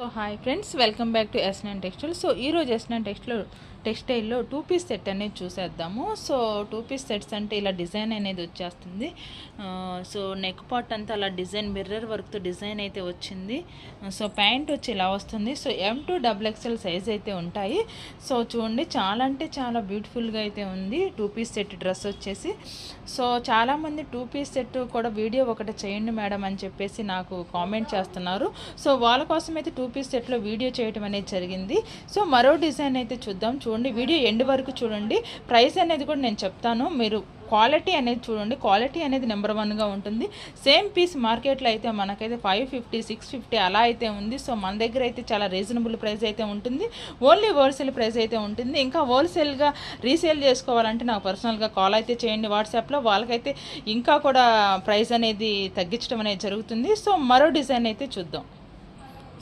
So hi friends, welcome back to S9 textile. So ఈరోజు S9 టెక్స్టైల్లో 2 piece set అనేది చూసేద్దాము. So 2 piece sets అంటే ఇలా డిజైన్ అనేది వచ్చేస్తుంది. సో నెక్ పార్ట్ అంతా అలా డిజైన్ మిర్రర్ వర్క్తో డిజైన్ అయితే వచ్చింది. సో ప్యాంట్ వచ్చి ఇలా వస్తుంది. సో M2XXL సైజ్ అయితే ఉంటాయి. సో చూడండి, చాలా అంటే చాలా బ్యూటిఫుల్గా అయితే ఉంది 2 పీస్ సెట్ డ్రెస్ వచ్చేసి. సో చాలామంది 2 పీస్ సెట్ కూడా వీడియో ఒకటి చేయండి మేడం అని చెప్పేసి నాకు కామెంట్ చేస్తున్నారు. సో వాళ్ళ కోసం అయితే 2 పీస్ సెట్లో వీడియో చేయడం అనేది జరిగింది. సో మరో డిజైన్ అయితే చూద్దాం. చూడండి, వీడియో ఎండ్ వరకు చూడండి. ప్రైస్ అనేది కూడా నేను చెప్తాను, మీరు క్వాలిటీ అనేది చూడండి. క్వాలిటీ అనేది నెంబర్ 1గా ఉంటుంది. సేమ్ పీస్ మార్కెట్లో అయితే మనకైతే 550 650 అలా అయితే ఉంది. సో మన దగ్గర అయితే చాలా రీజనబుల్ ప్రైస్ అయితే ఉంటుంది. ఓన్లీ హోల్సేల్ ప్రైస్ అయితే ఉంటుంది. ఇంకా హోల్సేల్గా రీసేల్ చేసుకోవాలంటే నాకు పర్సనల్గా కాల్ అయితే చేయండి వాట్సాప్లో. వాళ్ళకైతే ఇంకా కూడా ప్రైస్ అనేది తగ్గించడం అనేది జరుగుతుంది. సో మరో డిజైన్ అయితే చూద్దాం.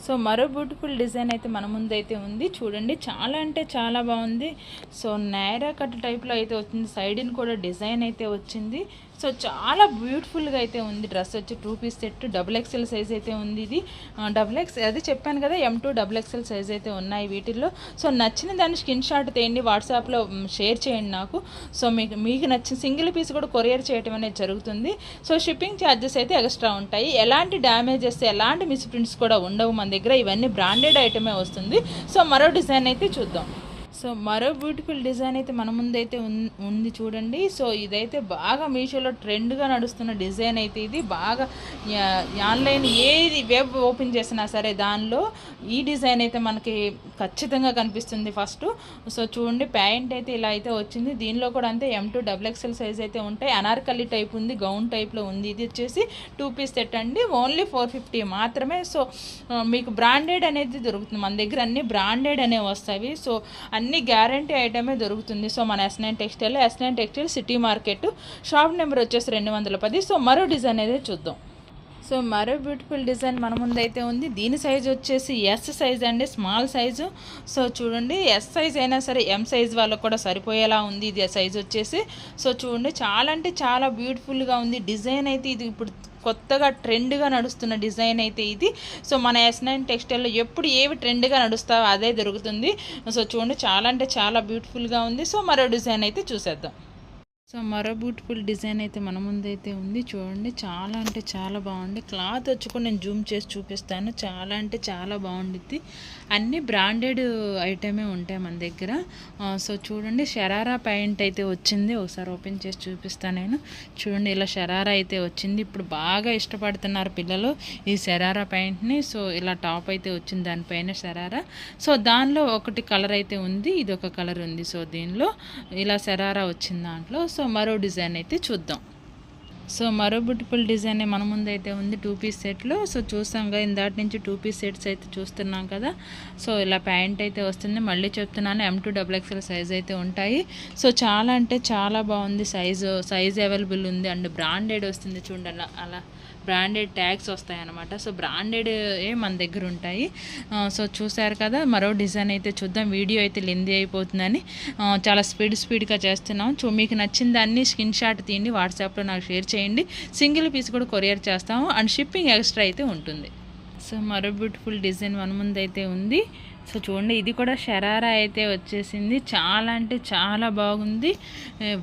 సో మరో బ్యూటిఫుల్ డిజైన్ అయితే మన ముందు అయితే ఉంది. చూడండి, చాలా అంటే చాలా బాగుంది. సో నైరా కట్ టైప్లో అయితే వచ్చింది. సైడ్ని కూడా డిజైన్ అయితే వచ్చింది. సో చాలా బ్యూటిఫుల్గా అయితే ఉంది. డ్రెస్ వచ్చి 2 పీస్ సెట్ XXL సైజ్ అయితే ఉంది. ఇది XX అది చెప్పాను కదా, M2XXL సైజ్ అయితే ఉన్నాయి వీటిల్లో. సో నచ్చిన దాన్ని స్క్రీన్ షాట్ తీయండి, వాట్సాప్లో షేర్ చేయండి నాకు. సో మీకు నచ్చిన సింగిల్ పీస్ కూడా కొరియర్ చేయడం అనేది జరుగుతుంది. సో షిప్పింగ్ ఛార్జెస్ అయితే ఎక్స్ట్రా ఉంటాయి. ఎలాంటి డ్యామేజెస్, ఎలాంటి మిస్ప్రింట్స్ కూడా ఉండవు మన దగ్గర. ఇవన్నీ బ్రాండెడ్ ఐటమే వస్తుంది. సో మరో డిజైన్ అయితే చూద్దాం. సో మరో బ్యూటిఫుల్ డిజైన్ అయితే మన ముందైతే ఉంది చూడండి. సో ఇదైతే బాగా మీషోలో ట్రెండ్గా నడుస్తున్న డిజైన్ అయితే ఇది. బాగా ఆన్లైన్ ఏది వెబ్ ఓపెన్ చేసినా సరే దానిలో ఈ డిజైన్ అయితే మనకి ఖచ్చితంగా కనిపిస్తుంది ఫస్ట్. సో చూడండి, ప్యాంట్ అయితే ఇలా అయితే వచ్చింది. దీనిలో కూడా అంతే M2XXL సైజ్ అయితే ఉంటాయి. అనార్కలి టైప్ ఉంది, గౌన్ టైప్లో ఉంది. ఇది వచ్చేసి 2 పీస్ సెట్ అండి. ఓన్లీ 450 మాత్రమే. సో మీకు బ్రాండెడ్ అనేది దొరుకుతుంది మన దగ్గర. అన్ని బ్రాండెడ్ అనేవి వస్తాయి. సో అన్ని గ్యారంటీ ఐటమే దొరుకుతుంది. సో మన S9 textile city market, shop number వచ్చేసి 210. సో మరో డిజైన్ అయితే చూద్దాం. సో మరో బ్యూటిఫుల్ డిజైన్ మన ముందు అయితే ఉంది. దీని సైజ్ వచ్చేసి S సైజ్ అండి, స్మాల్ సైజు. సో చూడండి, S సైజ్ అయినా సరే M సైజ్ వాళ్ళకు కూడా సరిపోయేలా ఉంది ఇది సైజ్ వచ్చేసి. సో చూడండి, చాలా అంటే చాలా బ్యూటిఫుల్గా ఉంది. డిజైన్ అయితే ఇది ఇప్పుడు కొత్తగా ట్రెండ్గా నడుస్తున్న డిజైన్ అయితే ఇది. సో మన S9 టెక్స్టైల్లో ఎప్పుడు ఏవి ట్రెండ్గా నడుస్తావో అదే దొరుకుతుంది. సో చూడండి, చాలా అంటే చాలా బ్యూటిఫుల్గా ఉంది. సో మరో డిజైన్ అయితే చూసేద్దాం. సో మరో బ్యూటిఫుల్ డిజైన్ అయితే మన ముందైతే ఉంది. చూడండి, చాలా అంటే చాలా బాగుంది. క్లాత్ వచ్చి కూడా నేను జూమ్ చేసి చూపిస్తాను. చాలా అంటే చాలా బాగుండిద్ది. అన్నీ బ్రాండెడ్ ఐటమే ఉంటాయి మన దగ్గర. సో చూడండి, షరారా ప్యాంట్ అయితే వచ్చింది. ఒకసారి ఓపెన్ చేసి చూపిస్తాను నేను. చూడండి, ఇలా షరారా అయితే వచ్చింది. ఇప్పుడు బాగా ఇష్టపడుతున్నారు పిల్లలు ఈ షరారా ప్యాంట్ని. సో ఇలా టాప్ అయితే వచ్చింది, దానిపైన షరారా. సో దానిలో ఒకటి కలర్ అయితే ఉంది, ఇది ఒక కలర్ ఉంది. సో దీనిలో ఇలా షరారా వచ్చింది దాంట్లో. సో మరో డిజైన్ అయితే చూద్దాం. సో మరో బ్యూటిఫుల్ డిజైన్ మన ముందు అయితే ఉంది 2 పీస్ సెట్లో. సో చూసాం కదా, ఇందాటి నుంచి 2 పీస్ సెట్స్ అయితే చూస్తున్నాం కదా. సో ఇలా ప్యాంట్ అయితే వస్తుంది. మళ్ళీ చెప్తున్నాను, M2XXL సైజ్ అయితే ఉంటాయి. సో చాలా అంటే చాలా బాగుంది. సైజ్ అవైలబుల్ ఉంది అండ్ బ్రాండెడ్ వస్తుంది. చూడండి, అలా బ్రాండెడ్ ట్యాగ్స్ వస్తాయి అన్నమాట. సో బ్రాండెడ్ మన దగ్గర ఉంటాయి. సో చూసారు కదా, మరో డిజైన్ అయితే చూద్దాం. వీడియో అయితే లెందీ అయిపోతుందని చాలా స్పీడ్గా చేస్తున్నాం. సో మీకు నచ్చిన దాన్ని స్క్రీన్ షాట్ తీయండి, వాట్సాప్లో నాకు షేర్ చేయండి. సింగిల్ పీస్ కూడా కొరియర్ చేస్తాము అండ్ షిప్పింగ్ ఎక్స్ట్రా అయితే ఉంటుంది. సో మరో బ్యూటిఫుల్ డిజైన్ మన ముందు అయితే ఉంది. సో చూడండి, ఇది కూడా షరారా అయితే వచ్చేసింది. చాలా అంటే చాలా బాగుంది.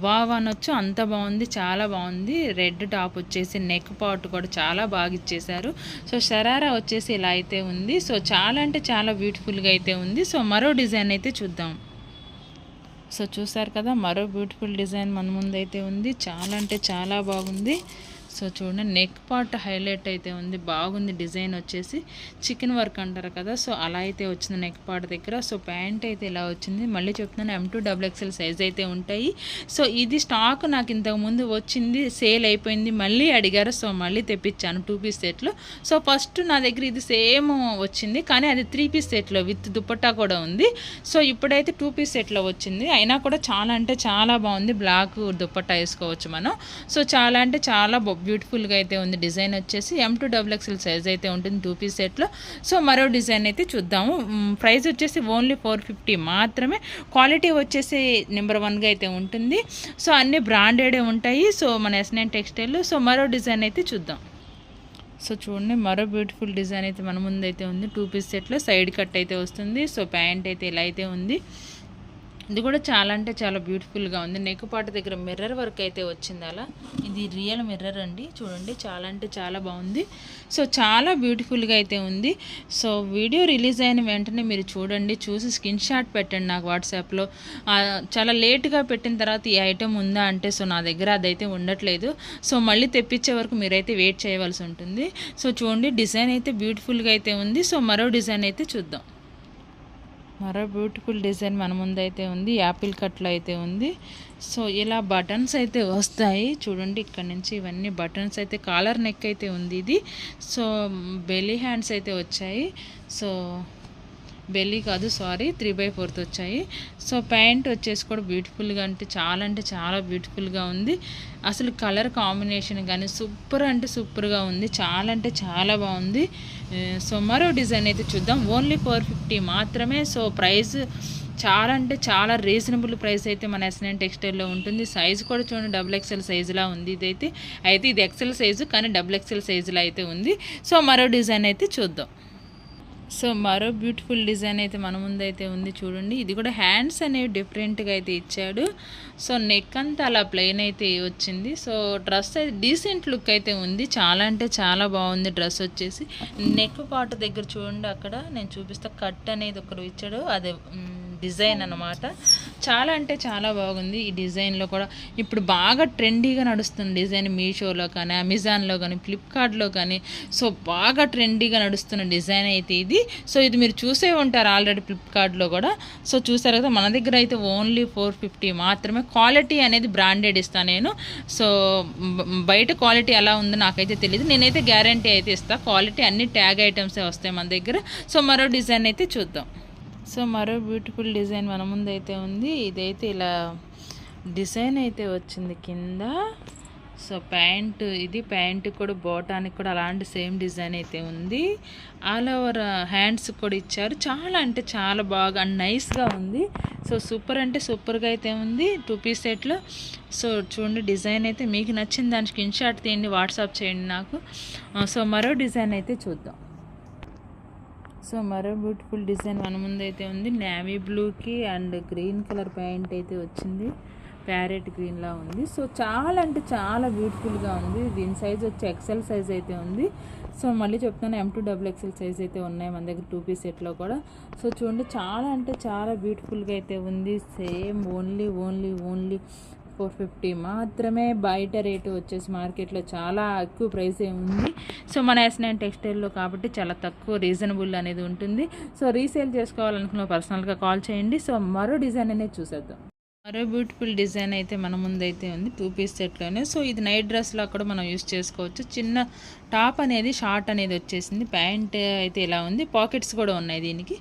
వావ్ అనొచ్చు, అంత బాగుంది, చాలా బాగుంది. రెడ్ టాప్ వచ్చేసి నెక్ పార్ట్ కూడా చాలా బాగా ఇచ్చేశారు. సో షరారా వచ్చేసి ఇలా అయితే ఉంది. సో చాలా అంటే చాలా బ్యూటిఫుల్గా అయితే ఉంది. సో మరో డిజైన్ అయితే చూద్దాం. సో చూసారు కదా, మరో బ్యూటిఫుల్ డిజైన్ మన ముందు అయితే ఉంది. చాలా అంటే చాలా బాగుంది. సో చూడండి, నెక్ పార్ట్ హైలైట్ అయితే ఉంది, బాగుంది. డిజైన్ వచ్చేసి చికెన్ వర్క్ అంటారు కదా, సో అలా అయితే వచ్చింది నెక్ పార్ట్ దగ్గర. సో ప్యాంట్ అయితే ఇలా వచ్చింది. మళ్ళీ చెప్తున్నాను, M2XXL సైజ్ అయితే ఉంటాయి. సో ఇది స్టాక్ నాకు ఇంతకుముందు వచ్చింది, సేల్ అయిపోయింది. మళ్ళీ అడిగారు, సో మళ్ళీ తెప్పించాను 2 పీస్ సెట్లో. సో ఫస్ట్ నా దగ్గర ఇది సేమ్ వచ్చింది, కానీ అది 3 పీస్ సెట్లో విత్ దుపట్టా కూడా ఉంది. సో ఇప్పుడైతే 2 పీస్ సెట్లో వచ్చింది. అయినా కూడా చాలా అంటే చాలా బాగుంది. బ్లాక్ దుపట్టా వేసుకోవచ్చు మనం. సో చాలా అంటే చాలా బ్యూటిఫుల్గా అయితే ఉంది. డిజైన్ వచ్చేసి M2XXL సైజ్ అయితే ఉంటుంది 2 పీస్ సెట్లో. సో మరో డిజైన్ అయితే చూద్దాము. ప్రైస్ వచ్చేసి ఓన్లీ 450 మాత్రమే. క్వాలిటీ వచ్చేసి నెంబర్ 1గా అయితే ఉంటుంది. సో అన్నీ బ్రాండెడే ఉంటాయి. సో మన S9 టెక్స్టైల్. సో మరో డిజైన్ అయితే చూద్దాం. సో చూడండి మరో బ్యూటిఫుల్ డిజైన్ అయితే మన ముందు అయితే ఉంది. 2 పీస్ సెట్లో సైడ్ కట్ అయితే వస్తుంది. సో ప్యాంట్ అయితే ఇలా అయితే ఉంది. ఇది కూడా చాలా అంటే చాలా బ్యూటిఫుల్గా ఉంది. నెక్ పార్ట్ దగ్గర మిర్రర్ వర్క్ అయితే వచ్చింది. అలా ఇది రియల్ మిర్రర్ అండి. చూడండి చాలా అంటే చాలా బాగుంది. సో చాలా బ్యూటిఫుల్గా అయితే ఉంది. సో వీడియో రిలీజ్ అయిన వెంటనే మీరు చూడండి, చూసి స్క్రీన్ షాట్ పెట్టండి నాకు వాట్సాప్లో. చాలా లేట్గా పెట్టిన తర్వాత ఈ ఐటెం ఉందా అంటే సో నా దగ్గర అదైతే ఉండట్లేదు. సో మళ్ళీ తెప్పించే వరకు మీరైతే వెయిట్ చేయవలసి ఉంటుంది. సో చూడండి డిజైన్ అయితే బ్యూటిఫుల్గా అయితే ఉంది. సో మరో డిజైన్ అయితే చూద్దాం. మరో బ్యూటిఫుల్ డిజైన్ మన ముందు అయితే ఉంది. యాపిల్ కట్లో అయితే ఉంది. సో ఇలా బటన్స్ అయితే వస్తాయి చూడండి. ఇక్కడ నుంచి ఇవన్నీ బటన్స్ అయితే కాలర్ నెక్ అయితే ఉంది ఇది. సో బెల్లీ హ్యాండ్స్ అయితే వచ్చాయి. సో బెల్లీ కాదు సారీ 3/4 వచ్చాయి. సో ప్యాంట్ వచ్చేసి కూడా బ్యూటిఫుల్గా అంటే చాలా బ్యూటిఫుల్గా ఉంది. అసలు కలర్ కాంబినేషన్ కానీ సూపర్ అంటే సూపర్గా ఉంది. చాలా అంటే చాలా బాగుంది. సో మరో డిజైన్ అయితే చూద్దాం. ఓన్లీ 450 మాత్రమే. సో ప్రైస్ చాలా అంటే చాలా రీజనబుల్ ప్రైస్ అయితే మన S9 టెక్స్టైల్లో ఉంటుంది. సైజు కూడా చూడండి XXL సైజులా ఉంది. అయితే ఇది XL సైజు కానీ XXL సైజులో అయితే ఉంది. సో మరో డిజైన్ అయితే చూద్దాం. సో మరో బ్యూటిఫుల్ డిజైన్ అయితే మన ముందు అయితే ఉంది చూడండి. ఇది కూడా హ్యాండ్స్ అనేవి డిఫరెంట్గా అయితే ఇచ్చాడు. సో నెక్ అంతా అలా ప్లెయిన్ అయితే వచ్చింది. సో డ్రెస్ అయితే డీసెంట్ లుక్ అయితే ఉంది. చాలా అంటే చాలా బాగుంది డ్రెస్ వచ్చేసి. నెక్ పార్ట్ దగ్గర చూడండి, అక్కడ నేను చూపిస్తా కట్ అనేది ఒకరు ఇచ్చాడు. అదే డిజైన్ అన్నమాట. చాలా అంటే చాలా బాగుంది. ఈ డిజైన్లో కూడా ఇప్పుడు బాగా ట్రెండీగా నడుస్తుంది డిజైన్. మీషోలో కానీ అమెజాన్లో కానీ ఫ్లిప్కార్ట్లో కానీ సో బాగా ట్రెండీగా నడుస్తున్న డిజైన్ అయితే ఇది. సో ఇది మీరు చూసే ఉంటారు ఆల్రెడీ ఫ్లిప్కార్ట్లో కూడా. సో చూసారు కదా, మన దగ్గర అయితే ఓన్లీ 450 మాత్రమే. క్వాలిటీ అనేది బ్రాండెడ్ ఇస్తాను నేను. సో బయట క్వాలిటీ ఎలా ఉందో నాకైతే తెలియదు. నేనైతే గ్యారంటీ అయితే ఇస్తాను. క్వాలిటీ అన్ని ట్యాగ్ ఐటమ్సే వస్తాయి మన దగ్గర. సో మరో డిజైన్ అయితే చూద్దాం. సో మరో బ్యూటిఫుల్ డిజైన్ మన ముందు అయితే ఉంది. ఇదైతే ఇలా డిజైన్ అయితే వచ్చింది కింద. సో ప్యాంటు కూడా బాటానికి కూడా అలాంటి సేమ్ డిజైన్ అయితే ఉంది. ఆల్ ఓవర్ హ్యాండ్స్ కూడా ఇచ్చారు. చాలా అంటే చాలా బాగా నైస్గా ఉంది. సో సూపర్ అంటే సూపర్గా అయితే ఉంది 2 పీస్ సెట్లో. సో చూడండి డిజైన్ అయితే మీకు నచ్చిన దాని స్క్రీన్ షాట్ తీయండి, వాట్సాప్ చేయండి నాకు. సో మరో డిజైన్ అయితే చూద్దాం. సో మరో బ్యూటిఫుల్ డిజైన్ మన ముందు అయితే ఉంది. నేవీ బ్లూకి అండ్ గ్రీన్ కలర్ ప్యాంట్ అయితే వచ్చింది. ప్యారెట్ గ్రీన్లా ఉంది. సో చాలా అంటే చాలా బ్యూటిఫుల్గా ఉంది. దీని సైజ్ వచ్చి XL సైజ్ అయితే ఉంది. సో మళ్ళీ చెప్తాను M2 XXL సైజ్ అయితే ఉన్నాయి మన దగ్గర 2 పీస్ సెట్లో కూడా. సో చూడండి చాలా అంటే చాలా బ్యూటిఫుల్గా అయితే ఉంది. సేమ్ ఓన్లీ 450 మాత్రమే. బయట రేటు వచ్చేసి మార్కెట్లో చాలా ఎక్కువ ప్రైస్ ఉంది. సో మన S9 టెక్స్టైల్లో కాబట్టి చాలా తక్కువ రీజనబుల్ అనేది ఉంటుంది. సో రీసేల్ చేసుకోవాలనుకున్న పర్సనల్గా కాల్ చేయండి. సో మరో డిజైన్ అనేది చూసేద్దాం. మరో బ్యూటిఫుల్ డిజైన్ అయితే మన ముందు అయితే ఉంది 2 పీస్ సెట్లోనే. సో ఇది నైట్ డ్రెస్లో కూడా మనం యూస్ చేసుకోవచ్చు. చిన్న టాప్ అనేది షార్ట్ అనేది వచ్చేసింది. ప్యాంట్ అయితే ఇలా ఉంది. పాకెట్స్ కూడా ఉన్నాయి దీనికి.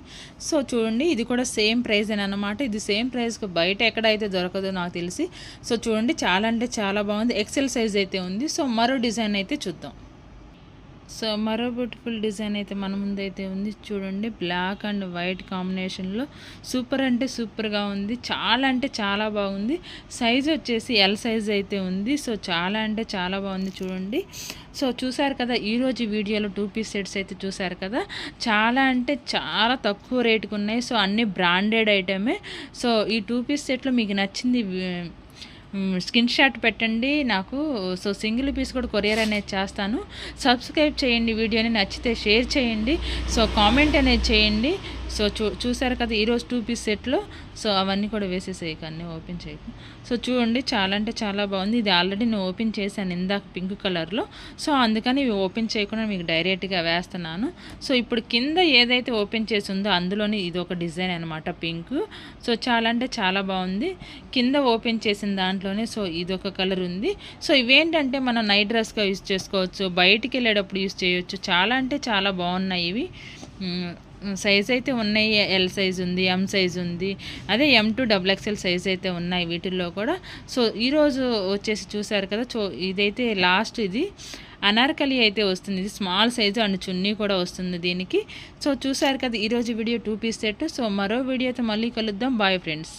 సో చూడండి ఇది కూడా సేమ్ ప్రైస్ అని అనమాట. ఇది సేమ్ ప్రైస్కి బయట ఎక్కడైతే దొరకదో నాకు తెలిసి. సో చూడండి చాలా అంటే చాలా బాగుంది. XL సైజ్ అయితే ఉంది. సో మరో డిజైన్ అయితే చూద్దాం. సో మరో బ్యూటిఫుల్ డిజైన్ అయితే మన ముందు అయితే ఉంది చూడండి. బ్లాక్ అండ్ వైట్ కాంబినేషన్లో సూపర్ అంటే సూపర్గా ఉంది. చాలా అంటే చాలా బాగుంది. సైజ్ వచ్చేసి L సైజ్ అయితే ఉంది. సో చాలా అంటే చాలా బాగుంది చూడండి. సో చూసారు కదా ఈరోజు వీడియోలో 2 పీస్ సెట్స్ అయితే చూసారు కదా. చాలా అంటే చాలా తక్కువ రేటుకు ఉన్నాయి. సో అన్నీ బ్రాండెడ్ ఐటమే. సో ఈ 2 పీస్ సెట్లో మీకు నచ్చింది స్క్రీన్ షాట్ పెట్టండి నాకు. సో సింగిల్ పీస్ కూడా కొరియర్ అనేది చేస్తాను. సబ్స్క్రైబ్ చేయండి, వీడియోని నచ్చితే షేర్ చేయండి. సో కామెంట్ అనేది చేయండి. సో చూసారు కదా ఈరోజు 2 పీస్ సెట్లో. సో అవన్నీ కూడా వేసేసేయక, అన్నీ ఓపెన్ చేయకు. సో చూడండి చాలా అంటే చాలా బాగుంది. ఇది ఆల్రెడీ నేను ఓపెన్ చేశాను ఇందాక పింక్ కలర్లో. సో అందుకని ఇవి ఓపెన్ చేయకుండా మీకు డైరెక్ట్గా వేస్తున్నాను. సో ఇప్పుడు కింద ఏదైతే ఓపెన్ చేసి ఉందో అందులోని ఇది ఒక డిజైన్ అనమాట పింక్. సో చాలా అంటే చాలా బాగుంది. కింద ఓపెన్ చేసిన దాంట్లోనే సో ఇదొక కలర్ ఉంది. సో ఇవేంటంటే మనం నైట్ డ్రెస్గా యూజ్ చేసుకోవచ్చు, బయటికి వెళ్ళేటప్పుడు యూజ్ చేయొచ్చు. చాలా అంటే చాలా బాగున్నాయి ఇవి. సైజ్ అయితే ఉన్నాయి. L సైజ్ ఉంది, M సైజ్ ఉంది, అదే M2 XXL సైజ్ అయితే ఉన్నాయి వీటిల్లో కూడా. సో ఈరోజు వచ్చేసి చూసారు కదా. సో ఇదైతే లాస్ట్, ఇది అనార్కలి అయితే వస్తుంది. ఇది స్మాల్ సైజు అండ్ చున్నీ కూడా వస్తుంది దీనికి. సో చూసారు కదా ఈరోజు వీడియో 2 పీస్ సెట్. సో మరో వీడియోతో మళ్ళీ కలుద్దాం. Bye friends.